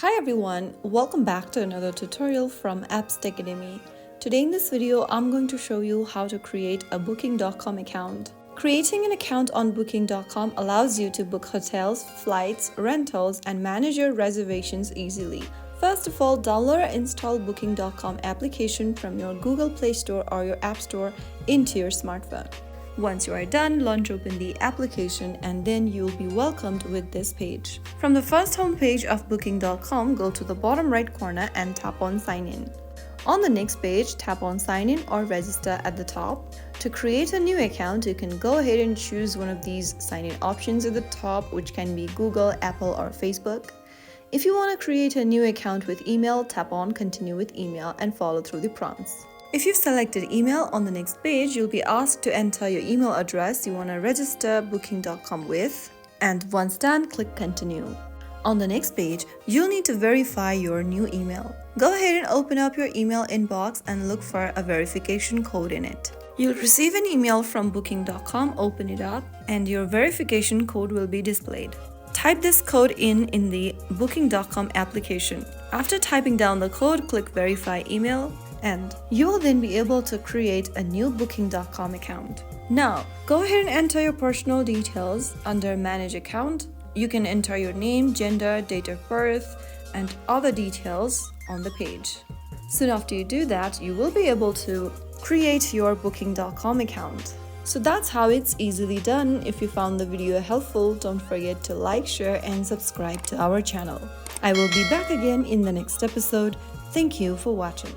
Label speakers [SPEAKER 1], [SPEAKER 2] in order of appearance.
[SPEAKER 1] Hi everyone, welcome back to another tutorial from Apps Academy. Today in this video, I'm going to show you how to create a Booking.com account. Creating an account on Booking.com allows you to book hotels, flights, rentals, and manage your reservations easily. First of all, download or install Booking.com application from your Google Play Store or your App Store into your smartphone. Once you are done, launch open the application and then you'll be welcomed with this page. From the first homepage of Booking.com, go to the bottom right corner and tap on Sign In. On the next page, tap on Sign In or Register at the top. To create a new account, you can go ahead and choose one of these sign-in options at the top, which can be Google, Apple, or Facebook. If you want to create a new account with email, tap on Continue with Email and follow through the prompts. If you've selected email, on the next page, you'll be asked to enter your email address you want to register Booking.com with, and once done, click Continue. On the next page, you'll need to verify your new email. Go ahead and open up your email inbox and look for a verification code in it. You'll receive an email from Booking.com, open it up, and your verification code will be displayed. Type this code in the Booking.com application. After typing down the code, click Verify Email, and you will then be able to create a new Booking.com account. Now, go ahead and enter your personal details under Manage Account. You can enter your name, gender, date of birth, and other details on the page. Soon after you do that, you will be able to create your Booking.com account. So that's how it's easily done. If you found the video helpful, don't forget to like, share, and subscribe to our channel. I will be back again in the next episode. Thank you for watching.